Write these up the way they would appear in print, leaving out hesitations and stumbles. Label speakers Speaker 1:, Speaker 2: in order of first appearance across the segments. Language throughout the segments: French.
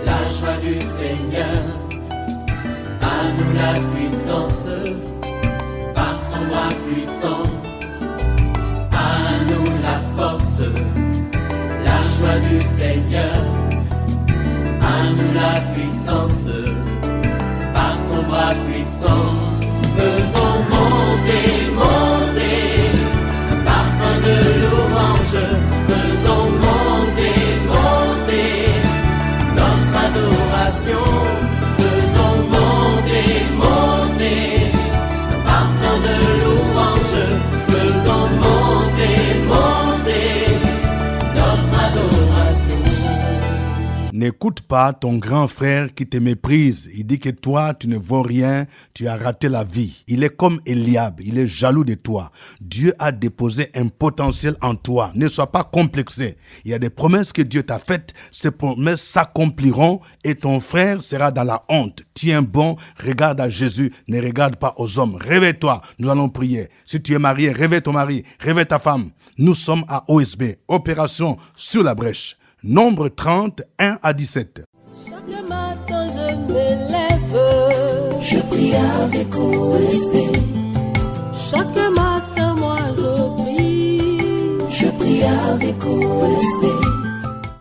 Speaker 1: la joie du Seigneur. À nous la puissance, par son bras puissant. À nous la force, la joie du Seigneur. À nous la puissance, par son bras puissant. Faisons monter, monter, un parfum de louange. Faisons monter, monter, notre adoration. Faisons monter, monter, un parfum de louange. Faisons monter, monter, notre adoration.
Speaker 2: N'écoute pas ton grand frère qui te méprise. Il dit que toi, tu ne vaux rien, tu as raté la vie. Il est comme Eliab, il est jaloux de toi. Dieu a déposé un potentiel en toi. Ne sois pas complexé. Il y a des promesses que Dieu t'a faites. Ces promesses s'accompliront et ton frère sera dans la honte. Tiens bon, regarde à Jésus, ne regarde pas aux hommes. Réveille-toi, nous allons prier. Si tu es marié, réveille ton mari, réveille ta femme. Nous sommes à OSB, opération sur la brèche. Nombre 30, 1 à 17.
Speaker 3: Chaque matin je me lève,
Speaker 4: je prie avec OSB.
Speaker 3: Chaque matin moi
Speaker 4: je prie avec OSB.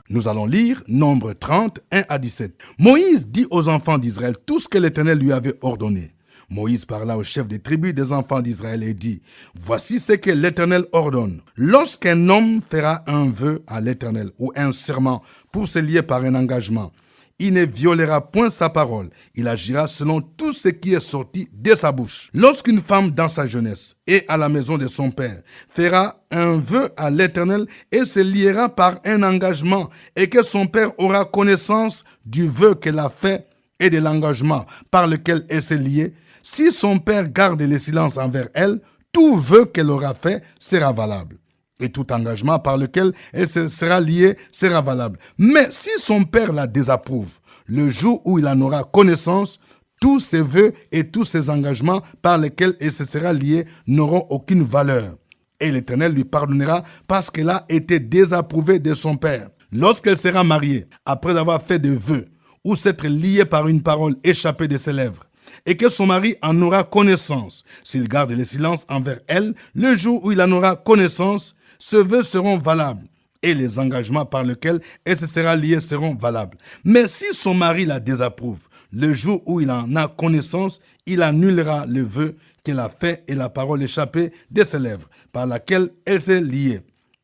Speaker 2: Nous allons lire Nombre 30, 1 à 17. Moïse dit aux enfants d'Israël tout ce que l'Éternel lui avait ordonné. Moïse parla au chef des tribus des enfants d'Israël et dit, « Voici ce que l'Éternel ordonne. Lorsqu'un homme fera un vœu à l'Éternel ou un serment pour se lier par un engagement, il ne violera point sa parole. Il agira selon tout ce qui est sorti de sa bouche. Lorsqu'une femme dans sa jeunesse et à la maison de son père fera un vœu à l'Éternel et se liera par un engagement et que son père aura connaissance du vœu qu'elle a fait et de l'engagement par lequel elle s'est liée, si son père garde le silence envers elle, tout vœu qu'elle aura fait sera valable. Et tout engagement par lequel elle se sera liée sera valable. Mais si son père la désapprouve, le jour où il en aura connaissance, tous ses vœux et tous ses engagements par lesquels elle se sera liée n'auront aucune valeur. Et l'Éternel lui pardonnera parce qu'elle a été désapprouvée de son père. Lorsqu'elle sera mariée, après avoir fait des vœux ou s'être liée par une parole échappée de ses lèvres, et que son mari en aura connaissance. S'il garde le silence envers elle, le jour où il en aura connaissance, ces vœux seront valables et les engagements par lesquels elle se sera liée seront valables. Mais si son mari la désapprouve, le jour où il en a connaissance, il annulera le vœu qu'elle a fait et la parole échappée de ses lèvres, par laquelle elle s'est liée,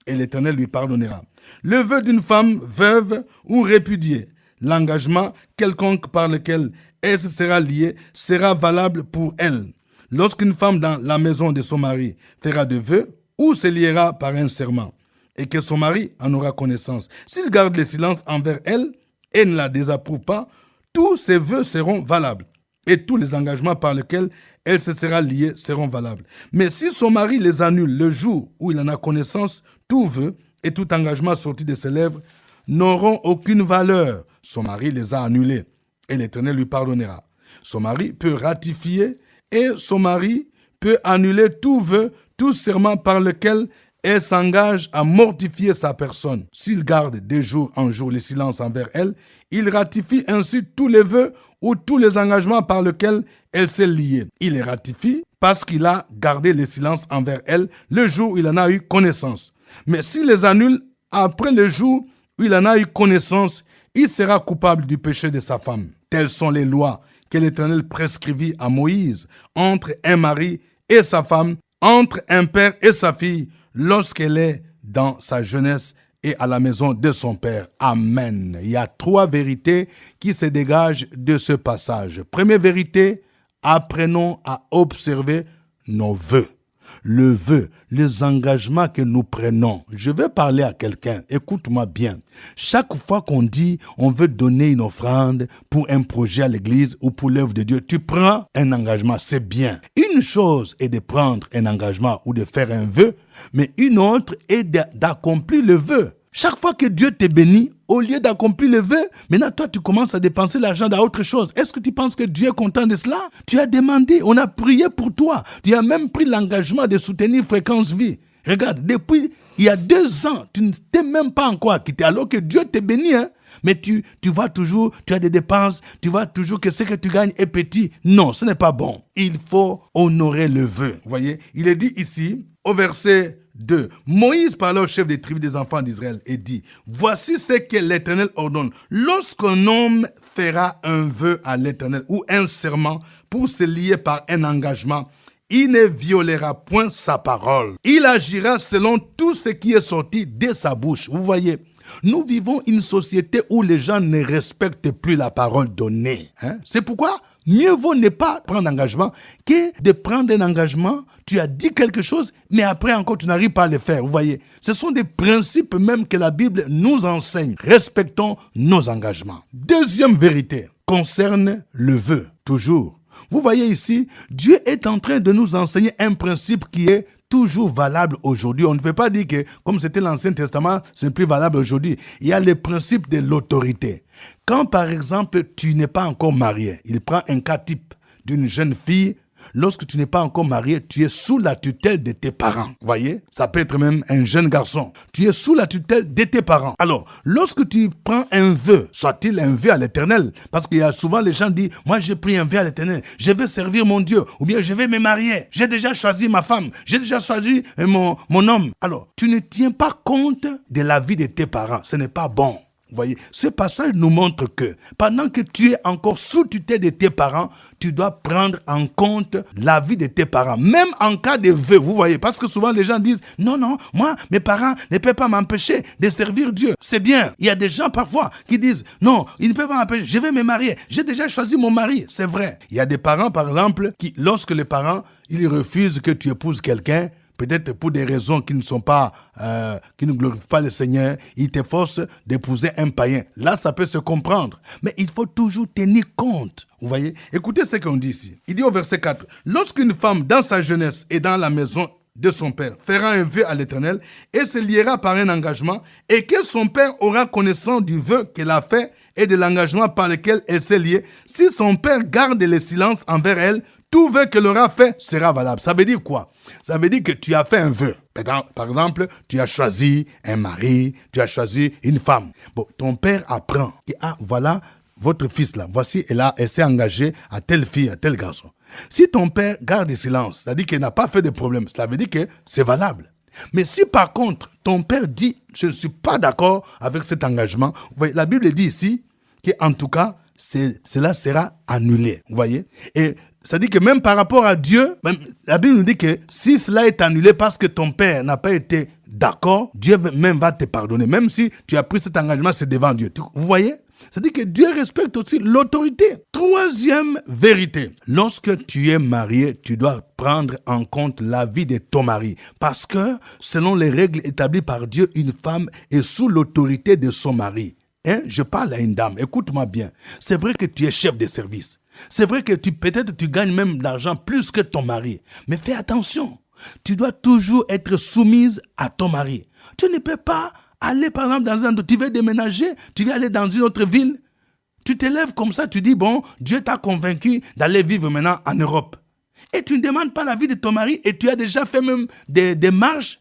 Speaker 2: et l'Éternel lui pardonnera. Le vœu d'une femme veuve ou répudiée, l'engagement quelconque par lequel elle se sera liée sera valable pour elle. Lorsqu'une femme dans la maison de son mari fera de vœux ou se liera par un serment et que son mari en aura connaissance, s'il garde le silence envers elle et ne la désapprouve pas, tous ses vœux seront valables et tous les engagements par lesquels elle se sera liée seront valables. Mais si son mari les annule le jour où il en a connaissance, tout vœu et tout engagement sorti de ses lèvres n'auront aucune valeur. Son mari les a annulés. Et l'Éternel lui pardonnera. Son mari peut ratifier et son mari peut annuler tout vœu, tout serment par lequel elle s'engage à mortifier sa personne. S'il garde de jour en jour le silence envers elle, il ratifie ainsi tous les vœux ou tous les engagements par lesquels elle s'est liée. Il les ratifie parce qu'il a gardé le silence envers elle le jour où il en a eu connaissance. Mais s'il les annule après le jour où il en a eu connaissance, il sera coupable du péché de sa femme. Telles sont les lois que l'Éternel prescrivit à Moïse entre un mari et sa femme, entre un père et sa fille, lorsqu'elle est dans sa jeunesse et à la maison de son père. Amen. Il y a 3 vérités qui se dégagent de ce passage. Première vérité, apprenons à observer nos vœux. Le vœu, les engagements que nous prenons. Je vais parler à quelqu'un, écoute-moi bien. Chaque fois qu'on dit on veut donner une offrande pour un projet à l'église ou pour l'œuvre de Dieu, tu prends un engagement, c'est bien. Une chose est de prendre un engagement ou de faire un vœu, mais une autre est d'accomplir le vœu. Chaque fois que Dieu te bénit, au lieu d'accomplir le vœu, maintenant toi tu commences à dépenser l'argent dans autre chose. Est-ce que tu penses que Dieu est content de cela? Tu as demandé, on a prié pour toi. Tu as même pris l'engagement de soutenir Fréquence Vie. Regarde, depuis il y a 2 ans, tu ne t'es même pas encore quitté alors que Dieu te bénit. Mais tu vois toujours, tu as des dépenses, tu vois toujours que ce que tu gagnes est petit. Non, ce n'est pas bon. Il faut honorer le vœu. Vous voyez, il est dit ici, au verset 2, Moïse parla au chef des tribus des enfants d'Israël et dit, voici ce que l'Éternel ordonne. Lorsqu'un homme fera un vœu à l'Éternel ou un serment pour se lier par un engagement, il ne violera point sa parole. Il agira selon tout ce qui est sorti de sa bouche. Vous voyez, nous vivons une société où les gens ne respectent plus la parole donnée. C'est pourquoi mieux vaut ne pas prendre engagement que de prendre un engagement. Tu as dit quelque chose, mais après encore, tu n'arrives pas à le faire. Vous voyez, ce sont des principes même que la Bible nous enseigne. Respectons nos engagements. Deuxième vérité concerne le vœu, toujours. Vous voyez ici, Dieu est en train de nous enseigner un principe qui est toujours valable aujourd'hui. On ne peut pas dire que, comme c'était l'Ancien Testament, ce n'est plus valable aujourd'hui. Il y a le principe de l'autorité. Quand, par exemple, tu n'es pas encore marié, il prend un cas type d'une jeune fille. Lorsque tu n'es pas encore marié, tu es sous la tutelle de tes parents. Vous voyez, ça peut être même un jeune garçon. Tu es sous la tutelle de tes parents. Alors, lorsque tu prends un vœu, soit-il un vœu à l'Éternel, parce qu'il y a souvent les gens disent, moi j'ai pris un vœu à l'Éternel, je vais servir mon Dieu, ou bien je vais me marier, j'ai déjà choisi ma femme, j'ai déjà choisi mon homme. Alors, tu ne tiens pas compte de la vie de tes parents, ce n'est pas bon. Vous voyez, ce passage nous montre que pendant que tu es encore sous tutelle de tes parents, tu dois prendre en compte la vie de tes parents, même en cas de vœu, vous voyez, parce que souvent les gens disent, non, moi, mes parents ne peuvent pas m'empêcher de servir Dieu. C'est bien, il y a des gens parfois qui disent, non, ils ne peuvent pas m'empêcher, je vais me marier, j'ai déjà choisi mon mari, c'est vrai. Il y a des parents, par exemple, qui, lorsque les parents, ils refusent que tu épouses quelqu'un, peut-être pour des raisons qui ne sont pas, qui ne glorifient pas le Seigneur, il te force d'épouser un païen. Là, ça peut se comprendre. Mais il faut toujours tenir compte. Vous voyez? Écoutez ce qu'on dit ici. Il dit au verset 4, « Lorsqu'une femme, dans sa jeunesse et dans la maison de son père, fera un vœu à l'Éternel et se liera par un engagement, et que son père aura connaissance du vœu qu'elle a fait et de l'engagement par lequel elle s'est liée, si son père garde le silence envers elle, tout vœu qu'elle aura fait sera valable. » Ça veut dire quoi? Ça veut dire que tu as fait un vœu. Par exemple, tu as choisi un mari, tu as choisi une femme. Bon, ton père apprend. Et voilà votre fils là. Voici, elle s'est engagée à telle fille, à tel garçon. Si ton père garde le silence, c'est-à-dire qu'il n'a pas fait de problème, cela veut dire que c'est valable. Mais si par contre, ton père dit, je ne suis pas d'accord avec cet engagement, vous voyez, la Bible dit ici qu'en tout cas, cela sera annulé. Vous voyez? Et c'est-à-dire que même par rapport à Dieu, même, la Bible nous dit que si cela est annulé parce que ton père n'a pas été d'accord, Dieu même va te pardonner. Même si tu as pris cet engagement, c'est devant Dieu. Vous voyez? C'est-à-dire que Dieu respecte aussi l'autorité. Troisième vérité. Lorsque tu es marié, tu dois prendre en compte la vie de ton mari. Parce que, selon les règles établies par Dieu, une femme est sous l'autorité de son mari. Je parle à une dame, écoute-moi bien. C'est vrai que tu es chef de service. C'est vrai que peut-être tu gagnes même de l'argent plus que ton mari. Mais fais attention. Tu dois toujours être soumise à ton mari. Tu ne peux pas aller par exemple tu veux déménager, tu veux aller dans une autre ville. Tu te lèves comme ça, tu dis bon, Dieu t'a convaincu d'aller vivre maintenant en Europe. Et tu ne demandes pas l'avis de ton mari et tu as déjà fait même des démarches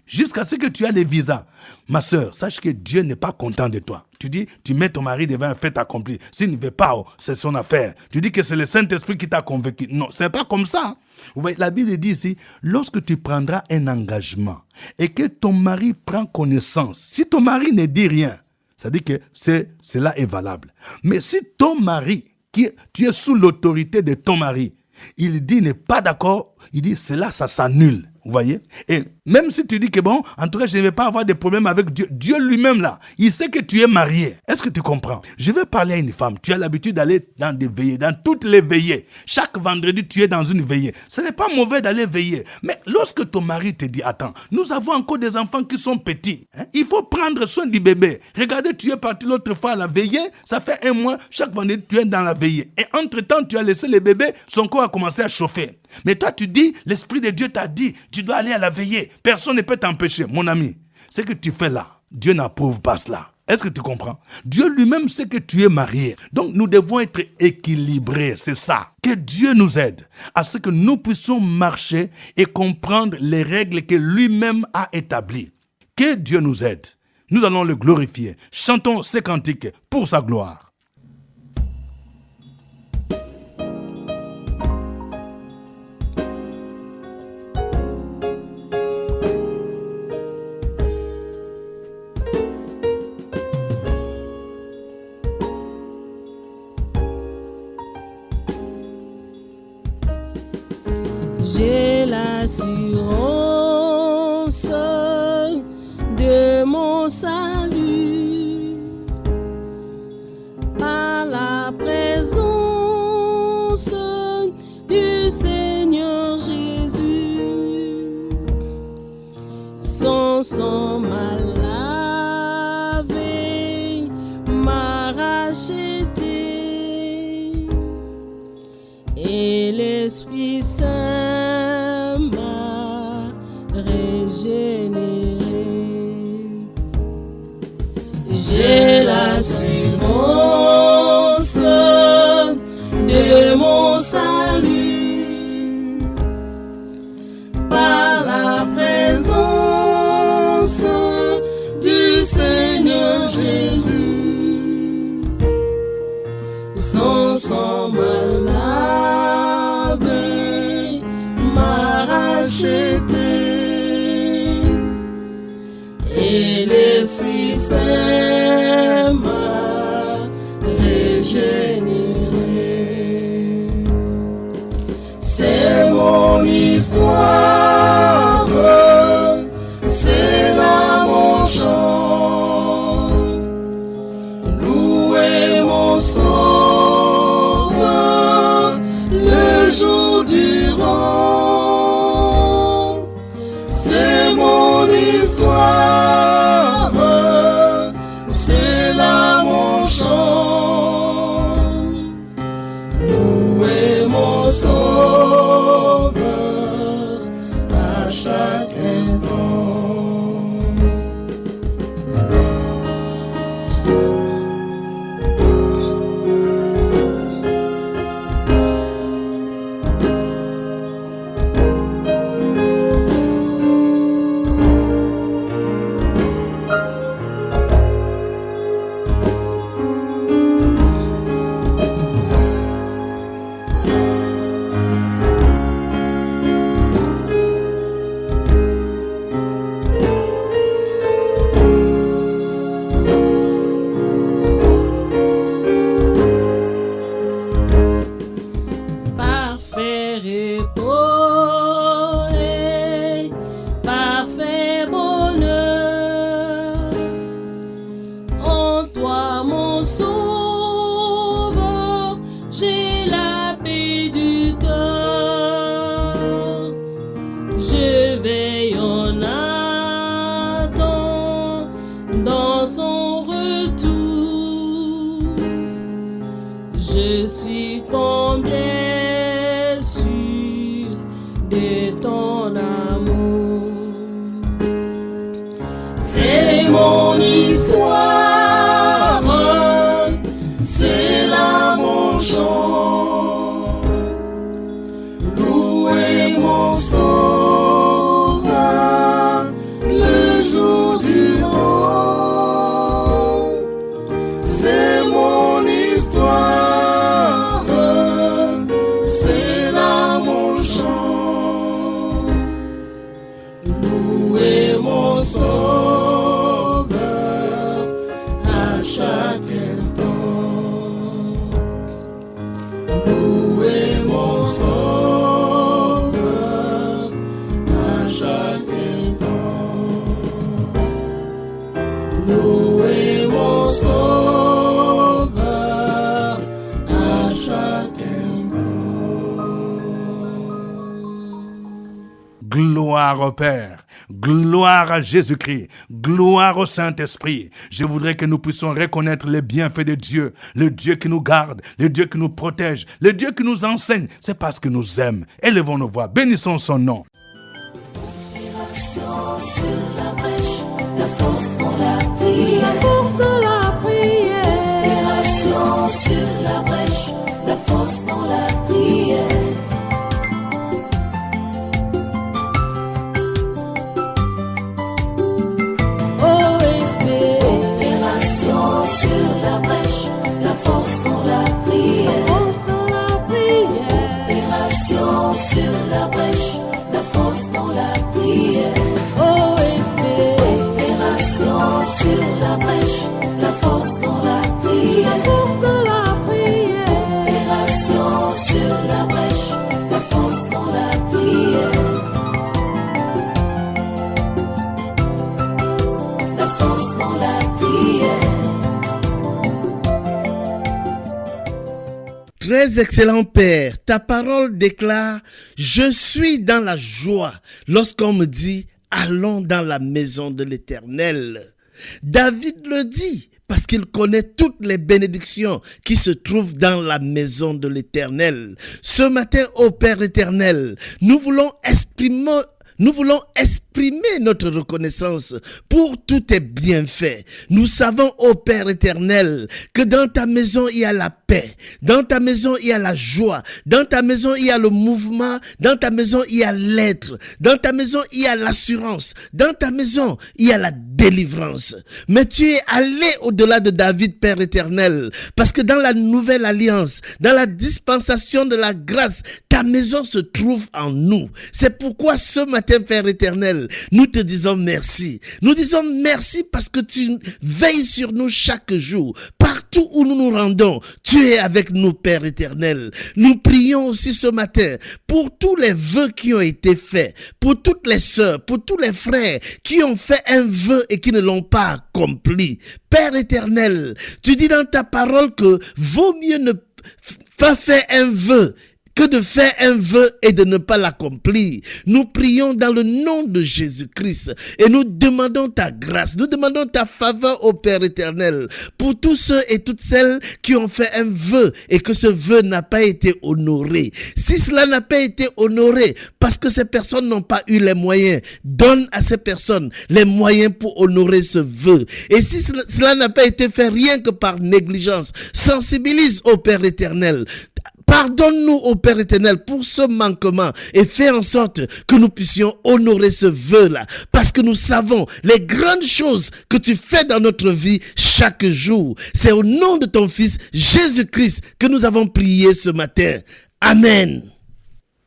Speaker 2: jusqu'à ce que tu aies les visas. Ma sœur, sache que Dieu n'est pas content de toi. Tu dis, tu mets ton mari devant un fait accompli. S'il ne veut pas, c'est son affaire. Tu dis que c'est le Saint-Esprit qui t'a convaincu. Non, ce n'est pas comme ça. Vous voyez, la Bible dit ici, lorsque tu prendras un engagement et que ton mari prend connaissance, si ton mari ne dit rien, ça dit que cela est valable. Mais si ton mari, tu es sous l'autorité de ton mari, il dit n'est pas d'accord, il dit cela, ça s'annule. Vous voyez? Et même si tu dis que bon, en tout cas, je ne vais pas avoir de problème avec Dieu. Dieu lui-même là, il sait que tu es marié. Est-ce que tu comprends? Je vais parler à une femme. Tu as l'habitude d'aller dans des veillées, dans toutes les veillées. Chaque vendredi, tu es dans une veillée. Ce n'est pas mauvais d'aller veiller. Mais lorsque ton mari te dit, attends, nous avons encore des enfants qui sont petits. Il faut prendre soin du bébé. Regardez, tu es parti l'autre fois à la veillée. Ça fait 1 mois, chaque vendredi, tu es dans la veillée. Et entre-temps, tu as laissé le bébé, son corps a commencé à chauffer. Mais toi, tu dis, l'Esprit de Dieu t'a dit, tu dois aller à la veillée. Personne ne peut t'empêcher. Mon ami, ce que tu fais là, Dieu n'approuve pas cela. Est-ce que tu comprends? Dieu lui-même sait que tu es marié. Donc, nous devons être équilibrés. C'est ça. Que Dieu nous aide à ce que nous puissions marcher et comprendre les règles que lui-même a établies. Que Dieu nous aide. Nous allons le glorifier. Chantons ces cantiques pour sa gloire.
Speaker 3: J'ai l'assurance de mon salut par la présence du Seigneur Jésus. Son sang m'a lavé, m'a racheté, et l'Esprit Saint m'a régénéré. J'ai l'assurance de mon salut par la présence du Seigneur Jésus. Son sang m'a lavé, m'a racheté, et l'Esprit Saint m'a régénéré. C'est mon histoire, c'est là mon chant. Louez mon Sauveur le jour durant. C'est mon histoire, c'est là mon chant. Louez mon Sauveur à chaque instant. Parfait repos et parfait bonheur en toi, mon Sauveur, j'ai la paix du cœur. Je veille en attendant dans son retour. Je suis comblé sûr de ton amour. C'est mon histoire, c'est là mon chant. Louez mon Sauveur le jour durant. C'est mon histoire, c'est là mon chant. Louez mon Sauveur à chaque instant. Louez mon Sauveur à chaque instant. Louez mon Sauveur à chaque instant.
Speaker 2: Gloire au Père, gloire à Jésus-Christ, gloire au Saint-Esprit. Je voudrais que nous puissions reconnaître les bienfaits de Dieu, le Dieu qui nous garde, le Dieu qui nous protège, le Dieu qui nous enseigne. C'est parce qu'il nous aime. Élevons nos voix, bénissons son nom.
Speaker 4: Opération sur la brèche, la force dans la prière.
Speaker 3: La force de la prière.
Speaker 4: Opération sur la brèche, la force dans la prière.
Speaker 3: Oh, espérance.
Speaker 4: sur la brèche, la force dans la prière.
Speaker 3: Force de la prière.
Speaker 4: Opération sur la brèche, la force dans la prière. La force dans la prière.
Speaker 5: Très excellent Père, ta parole déclare « Je suis dans la joie » lorsqu'on me dit « Allons dans la maison de l'Éternel ». David le dit parce qu'il connaît toutes les bénédictions qui se trouvent dans la maison de l'Éternel. Ce matin, ô Père éternel, nous voulons exprimer notre reconnaissance pour tous tes bienfaits. Nous savons, ô Père éternel, que dans ta maison, il y a la paix. Dans ta maison, il y a la joie. Dans ta maison, il y a le mouvement. Dans ta maison, il y a l'être. Dans ta maison, il y a l'assurance. Dans ta maison, il y a la délivrance. Mais tu es allé au-delà de David, Père éternel, parce que dans la nouvelle alliance, dans la dispensation de la grâce, ta maison se trouve en nous. C'est pourquoi ce matin, Père éternel, nous te disons merci. Nous disons merci parce que tu veilles sur nous chaque jour. Partout où nous nous rendons, tu es avec nous, Père éternel. Nous prions aussi ce matin pour tous les vœux qui ont été faits, pour toutes les sœurs, pour tous les frères qui ont fait un vœu et qui ne l'ont pas accompli. Père éternel, tu dis dans ta parole que vaut mieux ne pas faire un vœu que de faire un vœu et de ne pas l'accomplir. Nous prions dans le nom de Jésus-Christ et nous demandons ta grâce, nous demandons ta faveur au Père éternel pour tous ceux et toutes celles qui ont fait un vœu et que ce vœu n'a pas été honoré. Si cela n'a pas été honoré parce que ces personnes n'ont pas eu les moyens, donne à ces personnes les moyens pour honorer ce vœu. Et si cela n'a pas été fait rien que par négligence, sensibilise au Père éternel. Pardonne-nous, ô Père éternel, pour ce manquement et fais en sorte que nous puissions honorer ce vœu-là. Parce que nous savons les grandes choses que tu fais dans notre vie chaque jour. C'est au nom de ton Fils Jésus-Christ que nous avons prié ce matin. Amen.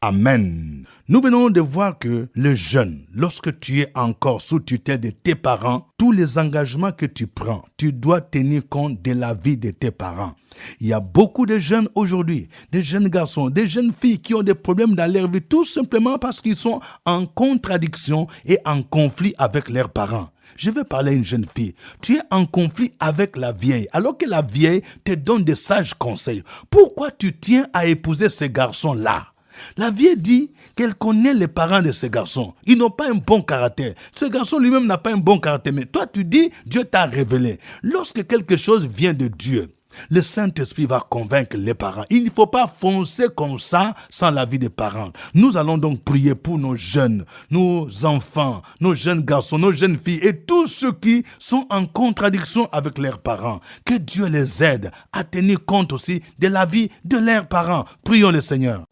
Speaker 2: Amen. Nous venons de voir que le jeune, lorsque tu es encore sous tutelle de tes parents, tous les engagements que tu prends, tu dois tenir compte de la vie de tes parents. Il y a beaucoup de jeunes aujourd'hui, des jeunes garçons, des jeunes filles qui ont des problèmes dans leur vie tout simplement parce qu'ils sont en contradiction et en conflit avec leurs parents. Je vais parler à une jeune fille. Tu es en conflit avec la vieille, alors que la vieille te donne des sages conseils. Pourquoi tu tiens à épouser ce garçon-là? La vieille dit qu'elle connaît les parents de ce garçon. Ils n'ont pas un bon caractère. Ce garçon lui-même n'a pas un bon caractère. Mais toi, tu dis, Dieu t'a révélé. Lorsque quelque chose vient de Dieu, le Saint-Esprit va convaincre les parents. Il ne faut pas foncer comme ça sans l'avis des parents. Nous allons donc prier pour nos jeunes, nos enfants, nos jeunes garçons, nos jeunes filles et tous ceux qui sont en contradiction avec leurs parents. Que Dieu les aide à tenir compte aussi de l'avis de leurs parents. Prions le Seigneur.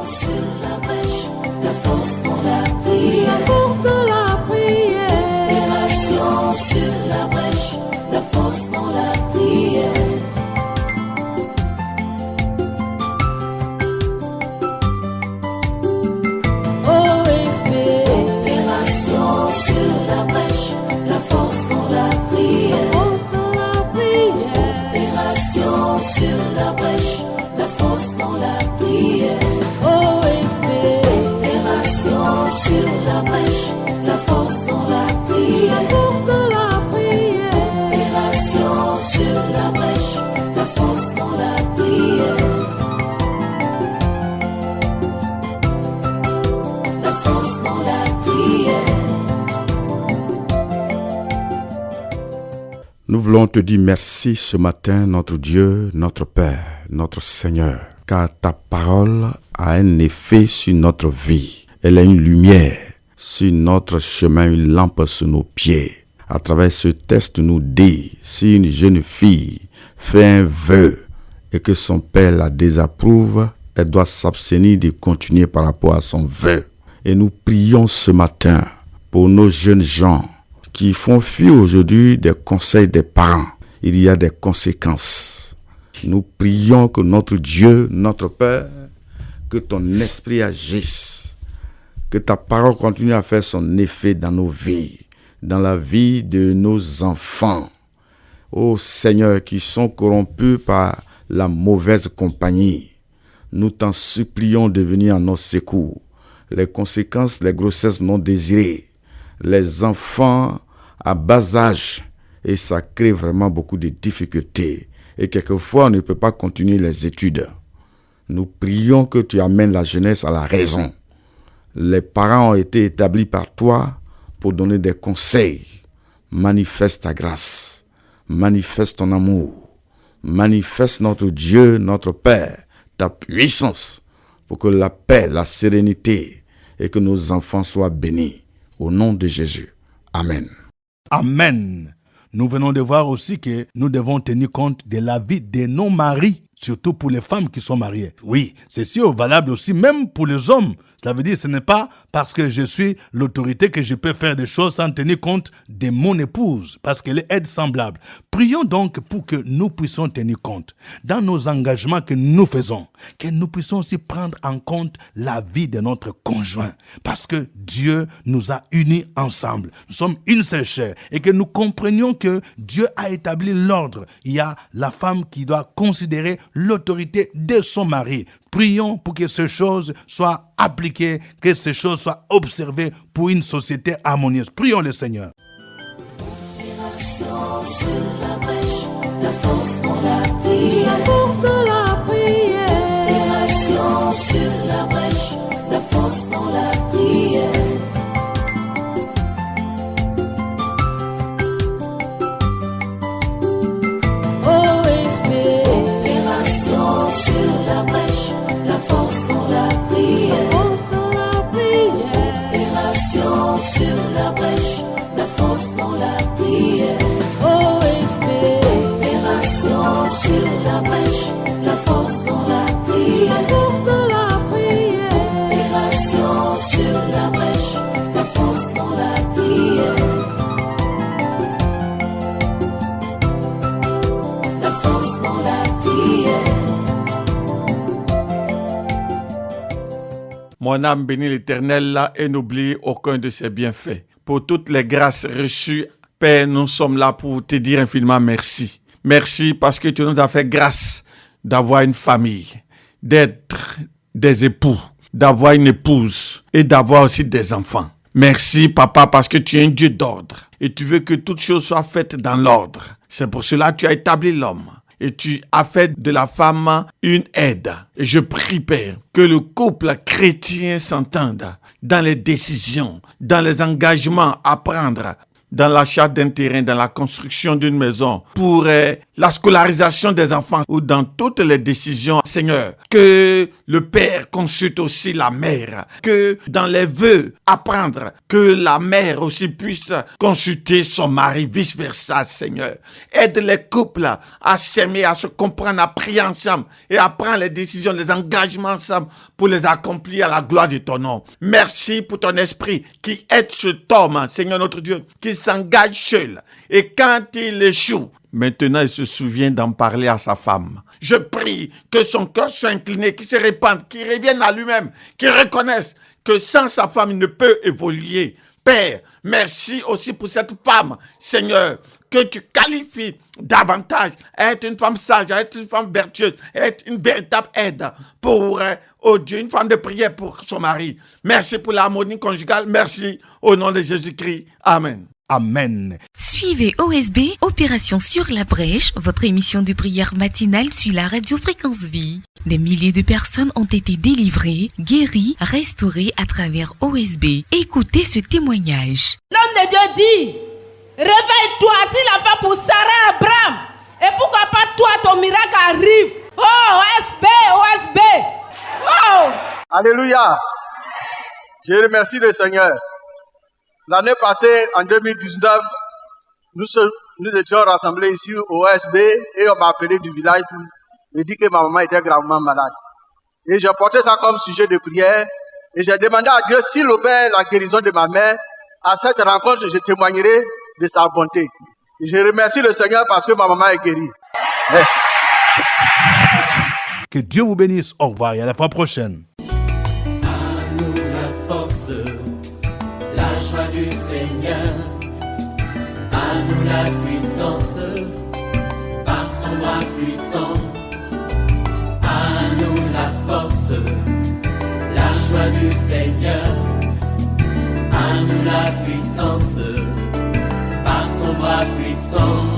Speaker 4: Sur la brèche, la force dans la prière.
Speaker 3: Force de la prière.
Speaker 4: Opération sur la brèche, la force dans la prière.
Speaker 3: OSP.
Speaker 4: Opération sur la brèche, la force dans la prière.
Speaker 3: Force de la prière.
Speaker 4: Opération sur la brèche, la force dans la prière.
Speaker 3: OSP.
Speaker 4: Opération sur la brèche, la force dans la prière.
Speaker 3: Force de la prière.
Speaker 4: Opération sur la brèche, la force dans la prière. La force dans la prière.
Speaker 6: Nous voulons te dire merci ce matin, notre Dieu, notre Père, notre Seigneur, car ta parole a un effet sur notre vie. Elle est une lumière sur notre chemin, une lampe sur nos pieds. À travers ce texte, nous dit, si une jeune fille fait un vœu et que son père la désapprouve, elle doit s'abstenir de continuer par rapport à son vœu. Et nous prions ce matin pour nos jeunes gens qui font fi aujourd'hui des conseils des parents. Il y a des conséquences. Nous prions que notre Dieu, notre Père, que ton esprit agisse, que ta parole continue à faire son effet dans nos vies. dans la vie de nos enfants. Ô Seigneur, qui sont corrompus par la mauvaise compagnie, nous t'en supplions de venir en notre secours. Les conséquences, les grossesses non désirées, les enfants à bas âge, et ça crée vraiment beaucoup de difficultés. Et quelquefois, on ne peut pas continuer les études. Nous prions que tu amènes la jeunesse à la raison. Les parents ont été établis par toi pour donner des conseils. Manifeste ta grâce, manifeste ton amour, manifeste notre Dieu, notre Père, ta puissance, pour que la paix, la sérénité et que nos enfants soient bénis. Au nom de Jésus. Amen.
Speaker 2: Amen. Nous venons de voir aussi que nous devons tenir compte de la vie de nos maris, surtout pour les femmes qui sont mariées. Oui, c'est valable aussi même pour les hommes. Cela veut dire que ce n'est pas parce que je suis l'autorité que je peux faire des choses sans tenir compte de mon épouse, parce qu'elle est semblable. Prions donc pour que nous puissions tenir compte dans nos engagements que nous faisons, que nous puissions aussi prendre en compte la vie de notre conjoint, parce que Dieu nous a unis ensemble. Nous sommes une seule chair et que nous comprenions que Dieu a établi l'ordre. Il y a la femme qui doit considérer l'autorité de son mari. Prions pour que ces choses soient appliquées, que ces choses soient observées pour une société harmonieuse. Prions le Seigneur.
Speaker 4: Opération sur la brèche, la force dans la prière.
Speaker 3: La force de la prière.
Speaker 4: Opération sur la brèche, la force dans la prière.
Speaker 3: OSB.
Speaker 4: Opération sur la brèche, la force dans la prière.
Speaker 3: La force de la prière.
Speaker 4: Opération sur la brèche, la force dans la prière.
Speaker 3: OSB.
Speaker 4: Opération sur la brèche, la force dans la prière.
Speaker 3: La force de la prière.
Speaker 4: Opération sur la brèche, la force dans la prière. La force dans la prière.
Speaker 7: Mon âme bénit l'Éternel là et n'oublie aucun de ses bienfaits. Pour toutes les grâces reçues, Père, nous sommes là pour te dire infiniment merci. Merci parce que tu nous as fait grâce d'avoir une famille, d'être des époux, d'avoir une épouse et d'avoir aussi des enfants. Merci, Papa, parce que tu es un Dieu d'ordre et tu veux que toutes choses soient faites dans l'ordre. C'est pour cela que tu as établi l'homme. Et tu as fait de la femme une aide. Et je prie, Père, que le couple chrétien s'entende dans les décisions, dans les engagements à prendre, dans l'achat d'un terrain, dans la construction d'une maison, pour la scolarisation des enfants ou dans toutes les décisions. Seigneur, que le père consulte aussi la mère, que dans les vœux à prendre, que la mère aussi puisse consulter son mari, vice-versa, Seigneur. Aide les couples à s'aimer, à se comprendre, à prier ensemble et à prendre les décisions, les engagements ensemble pour les accomplir à la gloire de ton nom. Merci pour ton esprit qui aide cet homme, Seigneur notre Dieu, qui s'engage seul. Et quand il échoue, maintenant il se souvient d'en parler à sa femme. Je prie que son cœur soit incliné, qu'il se répande, qu'il revienne à lui-même, qu'il reconnaisse que sans sa femme, il ne peut évoluer. Père, merci aussi pour cette femme, Seigneur, que tu qualifies davantage à être une femme sage, à être une femme vertueuse, à être une véritable aide pour, oh Dieu, une femme de prière pour son mari. Merci pour l'harmonie conjugale. Merci au nom de Jésus-Christ. Amen.
Speaker 2: Amen.
Speaker 8: Suivez OSB, Opération sur la brèche, votre émission de prière matinale sur la radio Fréquence Vie. Des milliers de personnes ont été délivrées, guéries, restaurées à travers OSB. Écoutez ce témoignage.
Speaker 3: L'homme de Dieu dit, réveille-toi, s'il a fait pour Sarah Abraham. Et pourquoi pas toi, ton miracle arrive. Oh, OSB, OSB. Oh.
Speaker 9: Alléluia. Je remercie le Seigneur. L'année passée, en 2019, nous étions rassemblés ici au OSB et on m'a appelé du village pour me dire que ma maman était gravement malade. Et j'ai porté ça comme sujet de prière et j'ai demandé à Dieu s'il opère la guérison de ma mère. À cette rencontre, je témoignerai de sa bonté. Et je remercie le Seigneur parce que ma maman est guérie. Merci.
Speaker 2: Que Dieu vous bénisse. Au revoir et à la fois prochaine.
Speaker 1: À nous la force, la joie du Seigneur, À nous la puissance, par son bras puissant. À nous la force, la joie du Seigneur. À nous la puissance, par son bras puissant.